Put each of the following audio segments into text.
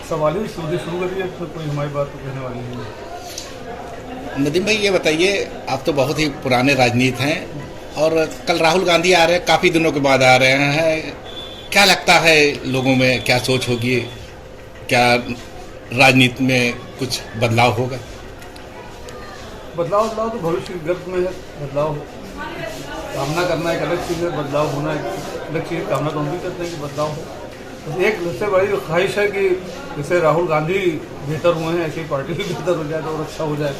सवाल ही शुरू करिए, तो कोई हमारी बात तो कहने वाली नहीं है। नदीम भाई ये बताइए, आप तो बहुत ही पुराने राजनीति हैं और कल राहुल गांधी आ रहे हैं, काफ़ी दिनों के बाद आ रहे हैं, क्या लगता है लोगों में क्या सोच होगी, क्या राजनीति में कुछ बदलाव होगा? बदलाव तो भविष्य की गर्भ में है। बदलाव कामना करना एक अलग चीज़ है, बदलाव होना एक अलग चीज़ है। कामना तो हम भी करते हैं कि बदलाव हो। तो एक सबसे बड़ी जो ख्वाहिश है कि जैसे राहुल गांधी बेहतर हुए हैं, ऐसी पार्टी भी बेहतर हो जाए तो और अच्छा हो जाए।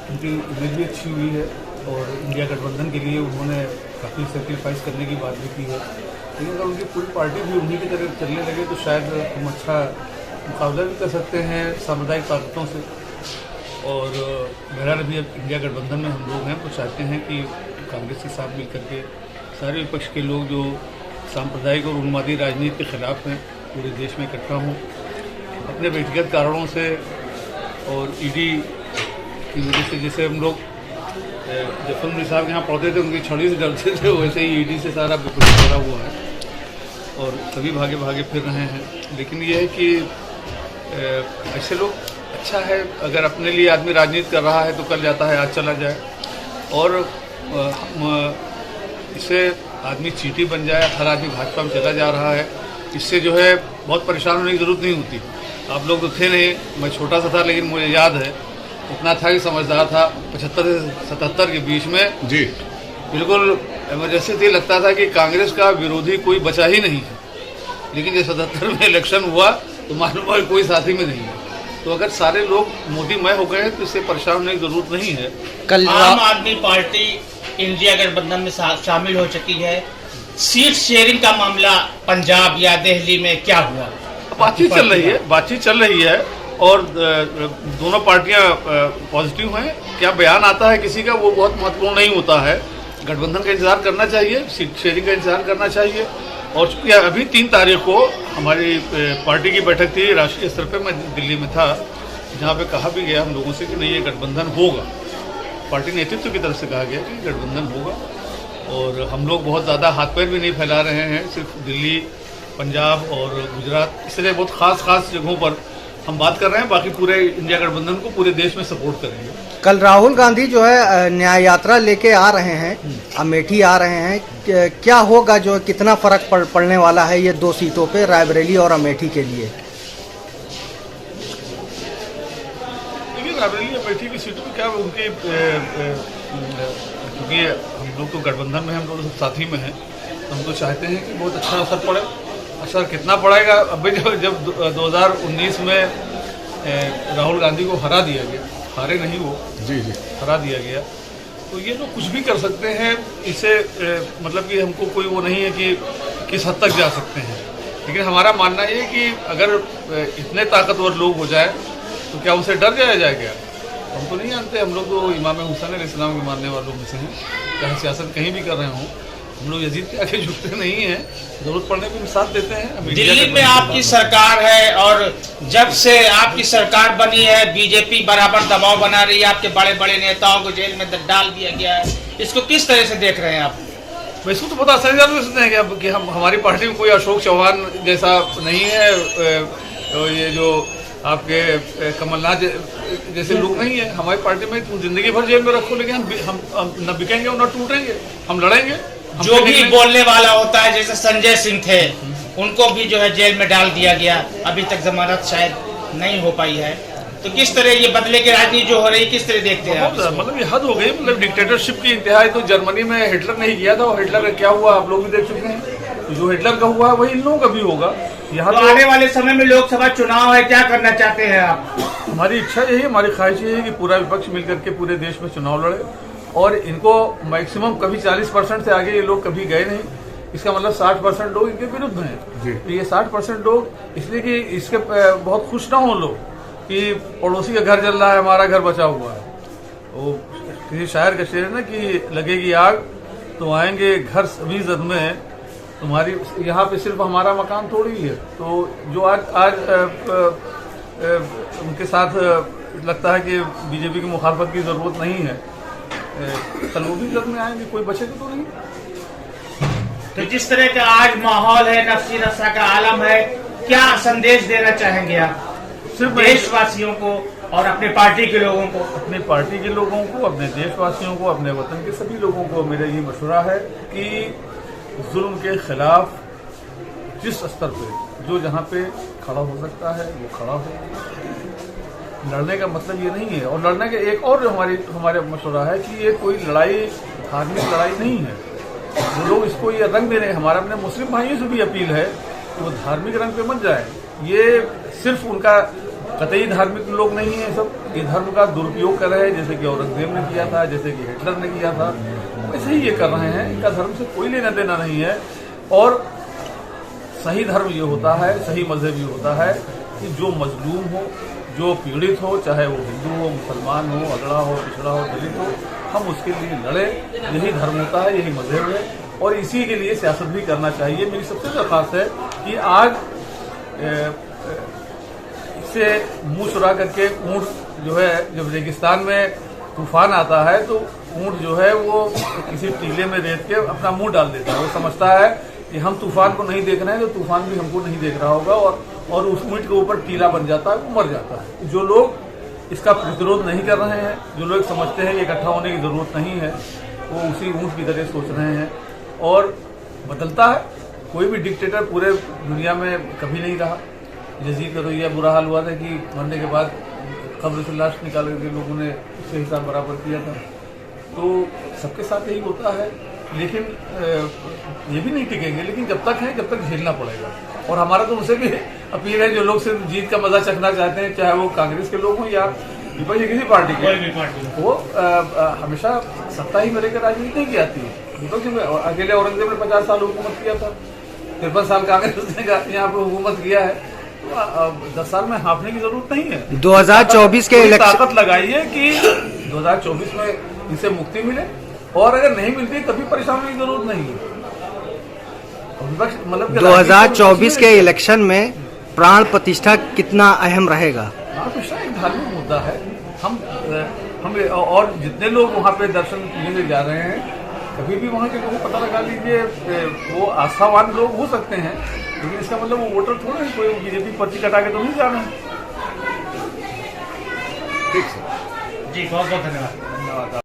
उनकी इमेज भी अच्छी हुई है और इंडिया गठबंधन के लिए उन्होंने काफ़ी सेक्रीफाइस करने की बात भी की है। लेकिन अगर उनकी पूरी पार्टी भी उन्हीं की तरह चलने लगे तो शायद हम अच्छा मुकाबला भी कर सकते हैं सामुदायिक ताकतों से। और बहरहाल अभी अब इंडिया गठबंधन में हम लोग हैं तो चाहते हैं कि कांग्रेस के साथ मिलकर के सारे विपक्ष के लोग जो सांप्रदायिक और उन्मादी राजनीति के खिलाफ हैं पूरे देश में इकट्ठा हों। अपने व्यक्तिगत कारणों से और ईडी की वजह से, जैसे हम लोग जफर साहब के यहाँ पढ़ते थे उनकी छड़ी से डरते थे, वैसे ही ईडी से सारा विपक्ष भरा हुआ है और सभी भागे भागे फिर रहे हैं। लेकिन ये है कि ऐसे लोग अच्छा है, अगर अपने लिए आदमी राजनीति कर रहा है तो कर जाता है, आज चला जाए। और इससे आदमी चींटी बन जाए, हर आदमी भाजपा में चला जा रहा है, इससे जो है बहुत परेशान होने की ज़रूरत नहीं होती। आप लोग तो थे नहीं, मैं छोटा सा था, लेकिन मुझे याद है इतना था कि समझदार था। 75 से 77 के बीच में जी बिल्कुल इमरजेंसी थी, लगता था कि कांग्रेस का विरोधी कोई बचा ही नहीं है। लेकिन जब 77 में इलेक्शन हुआ तो मालूम हुआ कोई साथी में नहीं है। तो अगर सारे लोग मोदीमय हो गए हैं तो इससे परेशान होने की जरूरत नहीं है। कल आम आदमी पार्टी इंडिया गठबंधन में शामिल हो चुकी है। सीट शेयरिंग का मामला पंजाब या दिल्ली में क्या हुआ? बातचीत चल रही है और दोनों पार्टियां पॉजिटिव हैं। क्या बयान आता है किसी का वो बहुत महत्वपूर्ण नहीं होता है। गठबंधन का इंतजार करना चाहिए, सीट शेयरिंग का इंतजार करना चाहिए। और चूंकि अभी 3 तारीख को हमारी पार्टी की बैठक थी राष्ट्रीय स्तर पे, मैं दिल्ली में था, जहाँ पे कहा भी गया हम लोगों से कि नहीं ये गठबंधन होगा। पार्टी नेतृत्व की तरफ से कहा गया कि गठबंधन होगा और हम लोग बहुत ज़्यादा हाथ पैर भी नहीं फैला रहे हैं। सिर्फ दिल्ली, पंजाब और गुजरात, इसलिए बहुत खास जगहों पर हम बात कर रहे हैं। बाकी पूरे इंडिया गठबंधन को पूरे देश में सपोर्ट करेंगे। कल राहुल गांधी जो है न्याय यात्रा लेके आ रहे हैं, अमेठी आ रहे हैं, क्या होगा, जो कितना फर्क पड़ने वाला है ये 2 सीटों पे, रायबरेली और अमेठी के लिए? देखिए रायबरेली अमेठी की सीटों पर क्या उनके, क्योंकि हम लोग तो गठबंधन में, हम लोग सब साथी में हैं, तो हम तो चाहते हैं कि बहुत अच्छा असर पड़े। असर कितना पड़ेगा, अभी जब 2019 में राहुल गांधी को हरा दिया गया, हारे नहीं वो जी हरा दिया गया, तो ये लोग कुछ भी कर सकते हैं। इससे मतलब कि हमको कोई वो नहीं है कि किस हद तक जा सकते हैं। लेकिन हमारा मानना ये है कि अगर इतने ताकतवर लोग हो जाए तो क्या उनसे डर जाया क्या? हम तो नहीं जानते। हम लोग तो इमाम हुसैन अलैहिस्सलाम के मानने वालों में से हैं, चाहे सियासत कहीं भी कर रहे हों। हम लोग यजीद के आगे झुकते नहीं हैं, जरूरत पड़ने पर साथ देते हैं। दिल्ली में आपकी सरकार है और जब से आपकी सरकार बनी है बीजेपी बराबर दबाव बना रही है, आपके बड़े बड़े नेताओं को जेल में डाल दिया गया है, इसको किस तरह से देख रहे हैं आप? इसको तो बहुत आसानी से सोचते हैं कि हमारी पार्टी में कोई अशोक चौहान जैसा नहीं है, ये जो आपके कमलनाथ जैसे लोग नहीं है। हमारी पार्टी में जिंदगी भर जेल में रखो, लेकिन हम न बिकेंगे और न टूटेंगे, हम लड़ेंगे। जो भी बोलने वाला होता है, जैसे संजय सिंह थे, उनको भी जो है जेल में डाल दिया गया, अभी तक जमानत शायद नहीं हो पाई है। तो किस तरह ये बदले की राजनीति जो हो रही है, किस तरह देखते हैं आप? मतलब ये हद हो गई। मतलब डिक्टेटरशिप की इंतहाई तो जर्मनी में हिटलर नहीं किया था, और हिटलर का क्या हुआ आप लोग भी देख चुके हैं। तो जो हिटलर का हुआ है वही इन लोगों का भी होगा। यहाँ तो आने वाले समय में लोकसभा चुनाव है, क्या करना चाहते हैं आप? हमारी इच्छा यही, हमारी ख्वाहिश यही है कि पूरा विपक्ष मिलकर के पूरे देश में चुनाव लड़े। और इनको मैक्सिमम कभी 40% से आगे ये लोग कभी गए नहीं। इसका मतलब 60% लोग इनके विरुद्ध हैं। तो ये 60% लोग इसलिए कि इसके बहुत खुश ना हो लोग कि पड़ोसी का घर जल रहा है, हमारा घर बचा हुआ है। वो किसी शायर का शेर है ना कि लगेगी आग तो आएंगे घर सभी जद में, तुम्हारी यहाँ पे सिर्फ हमारा मकान थोड़ी है। तो जो आज उनके साथ लगता है कि बीजेपी की मुखालफत की जरूरत नहीं है, कल वो भी जद में आएंगे, कोई बचेगा तो नहीं। तो जिस तरह का आज माहौल है, नफसी नशा का आलम है, क्या संदेश देना चाहेंगे आप सिर्फ देशवासियों को और अपने पार्टी के लोगों को? अपनी पार्टी के लोगों को, अपने देशवासियों को, अपने वतन के सभी लोगों को मेरा ये मशवरा है कि जुल्म के खिलाफ जिस स्तर पे जो जहाँ पे खड़ा हो सकता है वो खड़ा हो। लड़ने का मतलब ये नहीं है, और लड़ने के एक और जो हमारे मशवरा है कि ये कोई लड़ाई धार्मिक लड़ाई नहीं है। जो लोग इसको ये रंग दे रहे हैं, हमारा अपने मुस्लिम भाइयों से भी अपील है कि वो धार्मिक रंग पे मत जाए। ये सिर्फ उनका कतई धार्मिक लोग नहीं है, सब ये धर्म का दुरुपयोग कर रहे हैं, जैसे कि औरंगजेब ने किया था, जैसे कि हिटलर ने किया था, वैसे ही ये कर रहे हैं। इनका धर्म से कोई लेना देना नहीं है। और सही धर्म ये होता है, सही मजहब ये होता है कि जो मजलूम हो, जो पीड़ित हो, चाहे वो हिंदू हो, मुसलमान हो, अगड़ा हो, पिछड़ा हो, दलित हो, हम उसके लिए लड़े। यही धर्म होता है, यही मजहब है, और इसी के लिए सियासत भी करना चाहिए। मेरी सबसे दरख्वास्त है कि आज इससे मुंह चुरा करके ऊँट जो है, जब रेगिस्तान में तूफान आता है तो ऊँट जो है वो किसी टीले में रेत के अपना मुंह डाल देता है। वो समझता है कि हम तूफान को नहीं देख रहे हैं तो तूफान भी हमको नहीं देख रहा होगा, और उस ऊँट के ऊपर टीला बन जाता है, वो मर जाता है। जो लोग इसका प्रतिरोध नहीं कर रहे हैं, जो लोग समझते हैं कि इकट्ठा होने की जरूरत नहीं है, वो उसी ऊँट की तरह सोच रहे हैं। और बदलता है, कोई भी डिक्टेटर पूरे दुनिया में कभी नहीं रहा। यजीद का तो यह बुरा हाल हुआ था कि मरने के बाद कब्र से लाश निकाल करके लोगों ने उससे हिसाब बराबर किया था। तो सबके साथ यही होता है, लेकिन ये भी नहीं टिकेंगे। लेकिन जब तक है, जब तक झेलना पड़ेगा। और हमारा तो उनसे भी अपील है, जो लोग सिर्फ जीत का मजा चखना चाहते हैं, चाहे वो कांग्रेस के लोग हों या विपक्ष किसी पार्टी के, वो हमेशा सत्ता ही में रहकर राजनीति नहीं की आती है। विपक्ष में अकेले औरंगजेब ने 50 साल हुकूमत किया था, 53 साल कांग्रेस ने यहाँ पे हुकूमत किया है। तो 10 साल में हाफने की जरूरत नहीं है। 2024 के इलेक्शन ताकत लगाइए कि 2024 में इनसे मुक्ति मिले, और अगर नहीं मिलती तभी परेशान होने की जरूरत नहीं है। मतलब 2024 के इलेक्शन में प्राण प्रतिष्ठा कितना अहम रहेगा? प्राण प्रतिष्ठा एक धार्मिक मुद्दा है। हम और जितने लोग वहाँ पे दर्शन करने जा रहे हैं, कभी भी वहाँ के लोगों को पता लगा लीजिए, वो आस्थावान लोग हो सकते हैं, लेकिन इसका मतलब वो वोटर थोड़ा है, कोई बीजेपी पर्ची कटा के तो नहीं जा रहे हैं। जी, बहुत बहुत धन्यवाद।